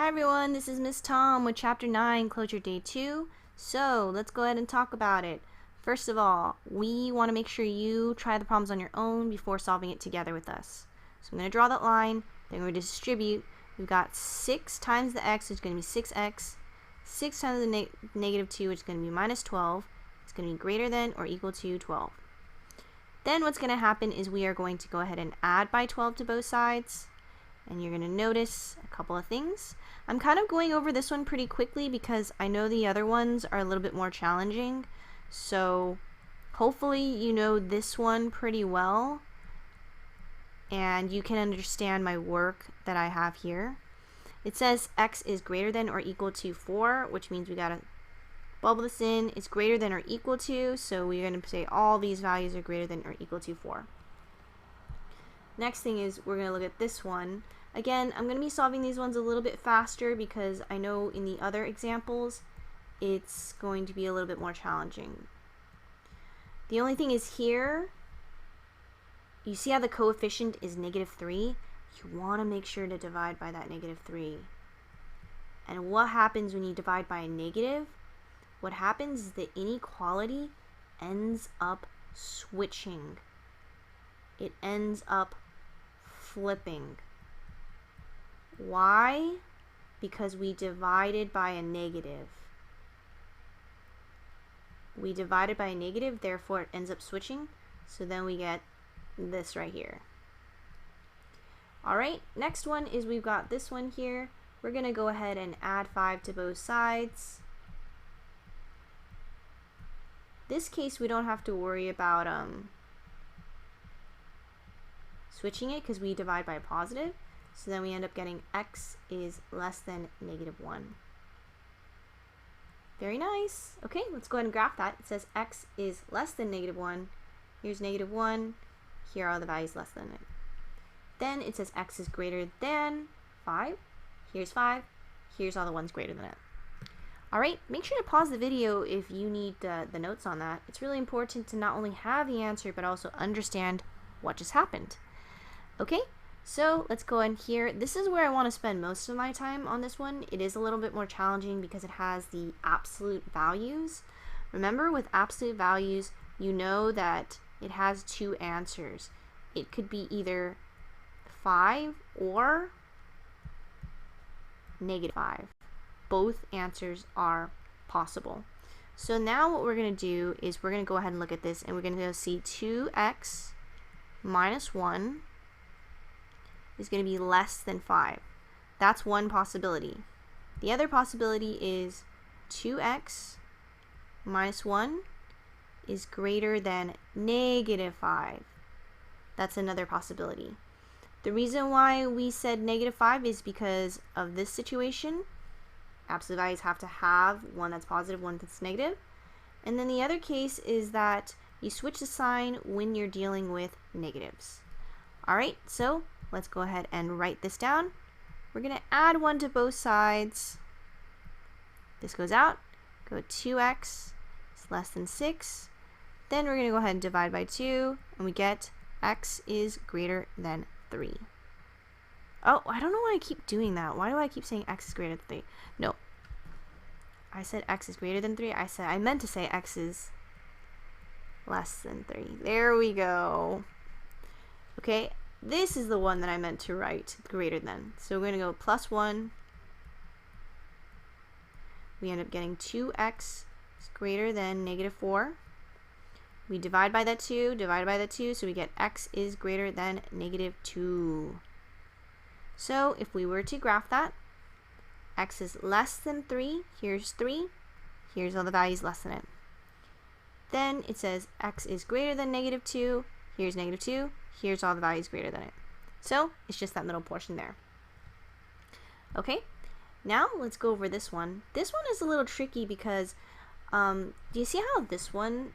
Hi everyone, this is Miss Tom with Chapter 9, Closure Day 2. So, let's go ahead and talk about it. First of all, we want to make sure you try the problems on your own before solving it together with us. So I'm going to draw that line, then we're going to distribute. We've got 6 times the x, which is going to be 6x. 6 times the negative 2, which is going to be minus 12. It's going to be greater than or equal to 12. Then what's going to happen is we are going to go ahead and add by 12 to both sides. And you're going to notice a couple of things. I'm kind of going over this one pretty quickly because I know the other ones are a little bit more challenging. So hopefully you know this one pretty well and you can understand my work that I have here. It says x is greater than or equal to 4, which means we got to bubble this in. It's greater than or equal to, so we're going to say all these values are greater than or equal to 4. Next thing is we're going to look at this one. Again, I'm going to be solving these ones a little bit faster because I know in the other examples it's going to be a little bit more challenging. The only thing is here, you see how the coefficient is -3? You want to make sure to divide by that -3. And what happens when you divide by a negative? What happens is the inequality ends up switching. It ends up flipping. Why? Because we divided by a negative. We divided by a negative, therefore it ends up switching. So then we get this right here. Alright, next one is we've got this one here. We're going to go ahead and add 5 to both sides. This case we don't have to worry about switching it because we divide by a positive. So then we end up getting x is less than -1. Very nice. Okay, let's go ahead and graph that. It says x is less than -1. Here's -1. Here are the values less than it. Then it says x is greater than 5. Here's 5. Here's all the ones greater than it. Alright, make sure to pause the video if you need the notes on that. It's really important to not only have the answer, but also understand what just happened. Okay, so let's go in here. This is where I want to spend most of my time on this one. It is a little bit more challenging because it has the absolute values. Remember, with absolute values, you know that it has 2 answers. It could be either 5 or -5. Both answers are possible. So now what we're going to do is we're going to go ahead and look at this, and we're going to go see 2x minus 1 is going to be less than 5. That's one possibility. The other possibility is 2x minus 1 is greater than -5. That's another possibility. The reason why we said -5 is because of this situation. Absolute values have to have one that's positive, one that's negative. And then the other case is that you switch the sign when you're dealing with negatives. Alright, so let's go ahead and write this down. We're going to add 1 to both sides. This goes out. Go 2x is less than 6. Then we're going to go ahead and divide by 2, and we get x is greater than 3. Oh, I don't know why I keep doing that. Why do I keep saying x is greater than 3? No. I said x is greater than 3. I meant to say x is less than 3. There we go. Okay, this is the one that I meant to write greater than. So we're going to go plus 1. We end up getting 2x is greater than -4. We divide by that 2, divide by that 2, so we get x is greater than -2. So if we were to graph that, x is less than 3, here's 3, here's all the values less than it. Then it says x is greater than -2, here's -2, here's all the values greater than it. So it's just that middle portion there. Okay, now let's go over this one. This one is a little tricky because do you see how this one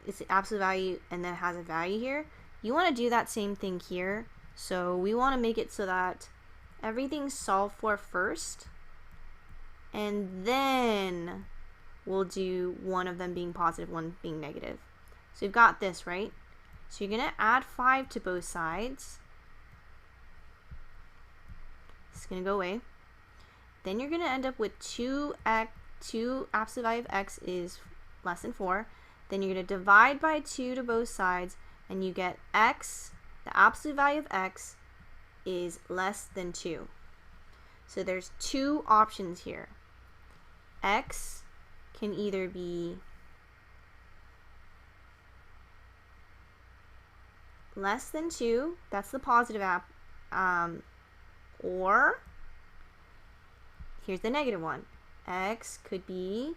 is the absolute value and then has a value here? You want to do that same thing here. So we want to make it so that everything's solved for first, and then we'll do one of them being positive, one being negative. So you've got this, right? So you're going to add 5 to both sides. It's going to go away. Then you're going to end up with 2 absolute value of x is less than 4. Then you're going to divide by 2 to both sides, and you get x, the absolute value of x, is less than 2. So there's 2 options here. X can either be less than 2, that's the positive or here's the negative one. X could be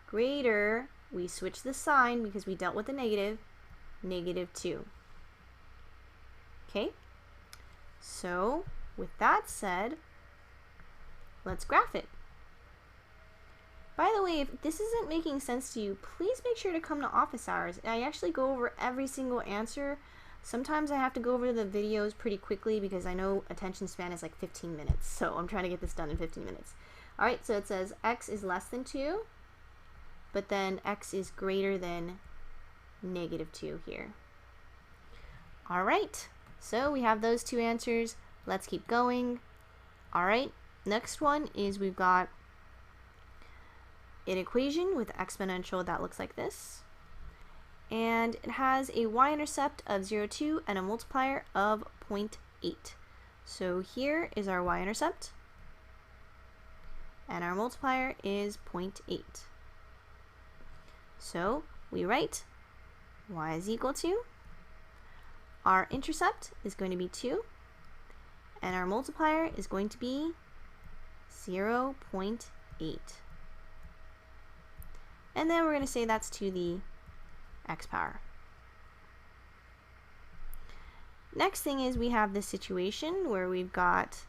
greater, we switch the sign because we dealt with the negative, -2. Okay, so with that said, let's graph it. By the way, if this isn't making sense to you, please make sure to come to office hours. I actually go over every single answer. Sometimes I have to go over the videos pretty quickly because I know attention span is like 15 minutes. So I'm trying to get this done in 15 minutes. All right, so it says x is less than 2, but then x is greater than -2 here. All right, so we have those 2 answers. Let's keep going. All right, next one is we've got an equation with exponential that looks like this. And it has a y-intercept of 0.2 and a multiplier of 0.8. So here is our y-intercept, and our multiplier is 0.8. So we write y is equal to, our intercept is going to be 2, and our multiplier is going to be 0.8. And then we're going to say that's to the x power. Next thing is we have this situation where we've got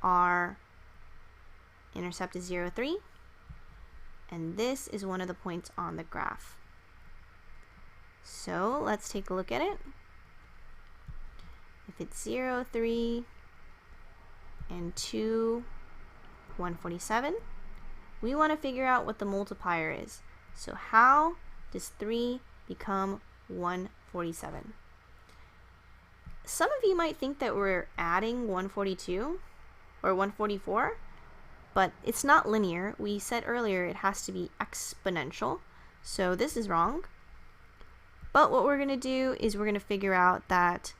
our intercept is 0.3, and this is one of the points on the graph. So let's take a look at it. If it's 0.3 and 2, 147, we want to figure out what the multiplier is. So how does 3 become 147? Some of you might think that we're adding 142 or 144, but it's not linear. We said earlier it has to be exponential, so this is wrong. But what we're going to do is we're going to figure out that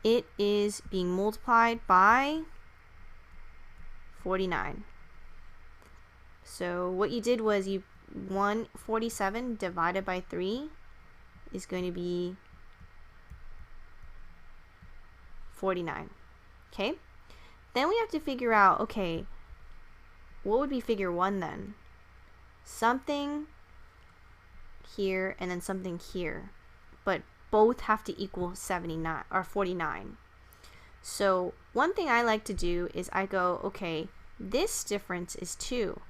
it is being multiplied by 49. So what you did was 147 divided by 3 is going to be 49. Okay? Then we have to figure out, okay, what would be figure 1 then? Something here and then something here. But both have to equal 79 or 49. So one thing I like to do is I go, okay, this difference is 2.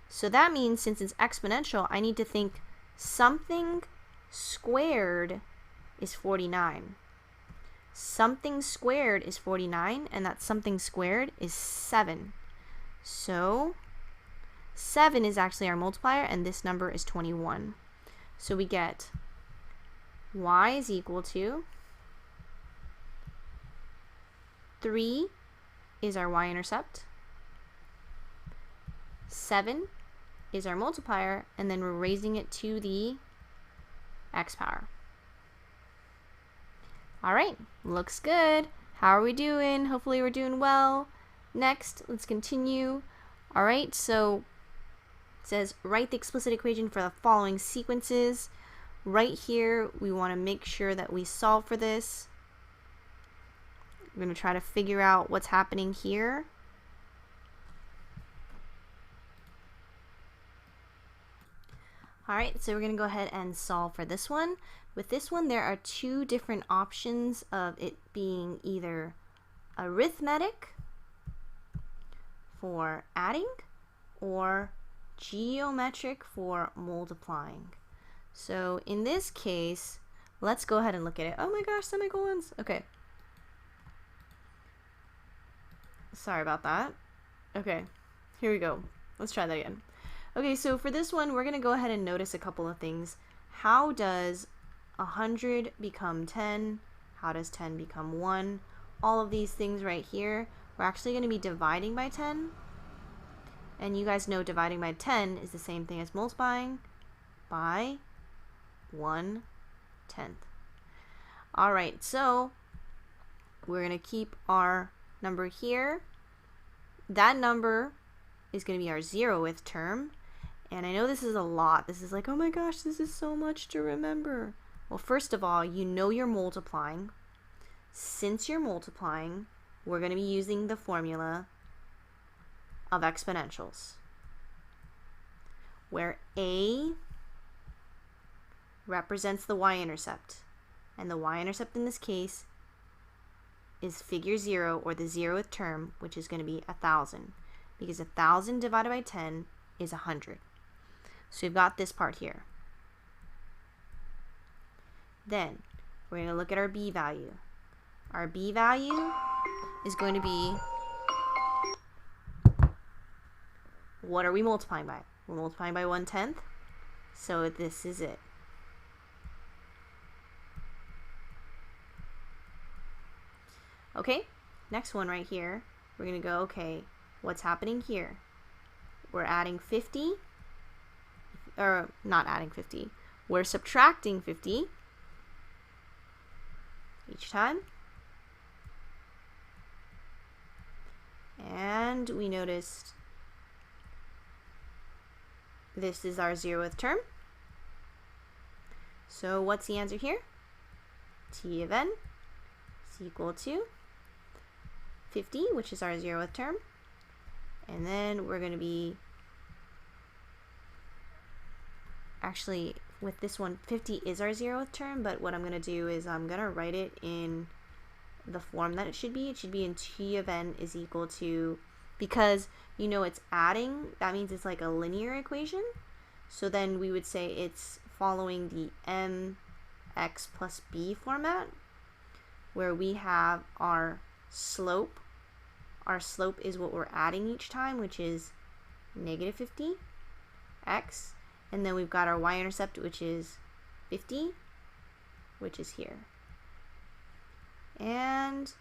So that means since it's exponential, I need to think something squared is 49. Something squared is 49, and that something squared is 7. So 7 is actually our multiplier, and this number is 21. So we get y is equal to 3 is our y-intercept, 7 is our multiplier, and then we're raising it to the x power. All right, looks good. How are we doing? Hopefully we're doing well. Next, let's continue. All right, so it says write the explicit equation for the following sequences. Right here, we want to make sure that we solve for this. We're going to try to figure out what's happening here. All right, so we're going to go ahead and solve for this one. With this one, there are 2 different options of it being either arithmetic for adding or geometric for multiplying. So in this case, let's go ahead and look at it. Oh my gosh, semicolons. Okay. Sorry about that. Okay, here we go. Let's try that again. Okay, so for this one, we're going to go ahead and notice a couple of things. How does 100 become 10? How does 10 become 1? All of these things right here, we're actually going to be dividing by 10. And you guys know dividing by 10 is the same thing as multiplying by 1/10. Alright, so we're going to keep our number here. That number is going to be our 0th term. And I know this is a lot. This is like, oh my gosh, this is so much to remember. Well, first of all, you know you're multiplying. Since you're multiplying, we're going to be using the formula of exponentials, where A represents the y-intercept. And the y-intercept in this case is figure 0, or the 0th term, which is going to be 1,000. Because 1,000 divided by 10 is 100. So we've got this part here. Then we're going to look at our B value. Our B value is going to be, what are we multiplying by? We're multiplying by 1/10. So this is it. Okay, next one right here. We're going to go, okay, what's happening here? We're adding 50, or not adding 50. We're subtracting 50 each time. And we noticed this is our 0th term. So what's the answer here? T of n is equal to 50, which is our 0th term. And then we're going to be, actually with this one, 50 is our 0th term, but what I'm going to do is I'm going to write it in the form that it should be. It should be in T of n is equal to, because you know it's adding, that means it's like a linear equation. So then we would say it's following the mx plus b format, where we have our slope. Our slope is what we're adding each time, which is -50 x. And then we've got our y-intercept, which is 50, which is here. And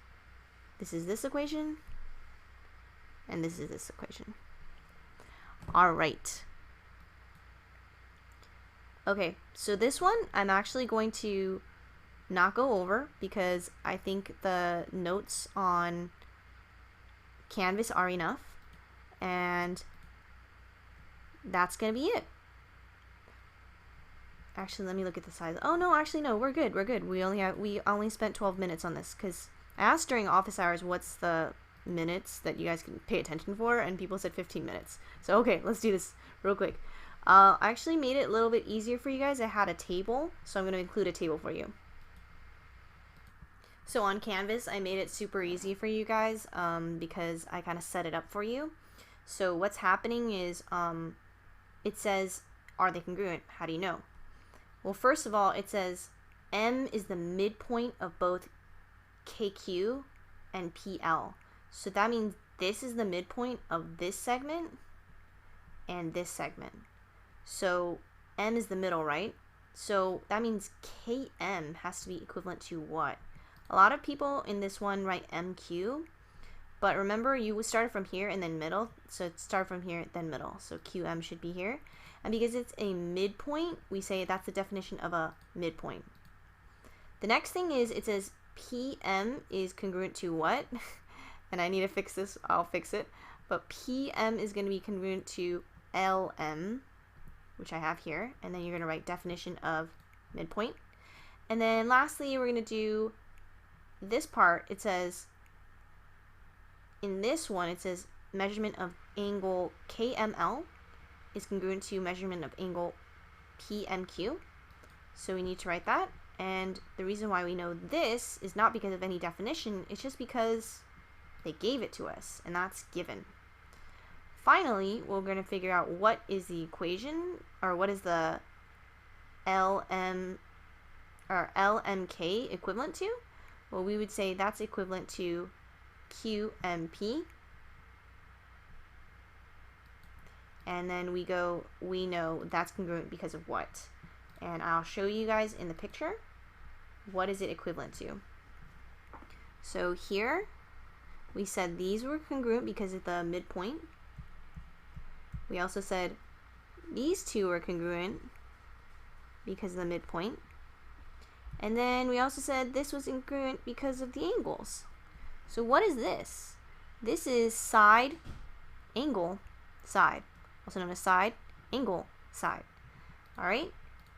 this is this equation, and this is this equation. All right. Okay, so this one I'm actually going to not go over because I think the notes on Canvas are enough, and that's going to be it. Actually, let me look at the size. Oh no, actually no, we're good. We're good. We only spent 12 minutes on this because I asked during office hours what's the minutes that you guys can pay attention for, and people said 15 minutes. So okay, let's do this real quick. I actually made it a little bit easier for you guys. I had a table, so I'm going to include a table for you. So on Canvas, I made it super easy for you guys because I kind of set it up for you. So what's happening is it says, are they congruent? How do you know? Well, first of all, it says M is the midpoint of both KQ and PL. So that means this is the midpoint of this segment and this segment. So M is the middle, right? So that means KM has to be equivalent to what? A lot of people in this one write MQ, but remember you started from here and then middle, so start from here then middle. So QM should be here. And because it's a midpoint, we say that's the definition of a midpoint. The next thing is it says PM is congruent to what? And I need to fix this, I'll fix it. But PM is going to be congruent to LM, which I have here. And then you're going to write definition of midpoint. And then lastly, we're going to do this part. It says, in this one, it says measurement of angle KML is congruent to measurement of angle PMQ. So we need to write that. And the reason why we know this is not because of any definition, it's just because they gave it to us, and that's given. Finally, we're going to figure out what is the equation, or what is the LM or LMK equivalent to. Well, we would say that's equivalent to QMP. And then we know that's congruent because of what? And I'll show you guys in the picture what is it equivalent to. So here We said these were congruent because of the midpoint. We also said these two were congruent because of the midpoint. And then we also said this was congruent because of the angles. So what is this? This is side, angle, side. Also known as side, angle, side. Alright?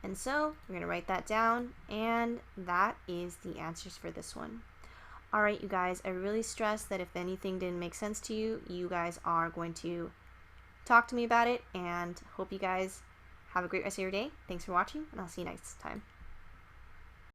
And so we're going to write that down, and that is the answers for this one. Alright, you guys, I really stress that if anything didn't make sense to you, you guys are going to talk to me about it, and hope you guys have a great rest of your day. Thanks for watching, and I'll see you next time.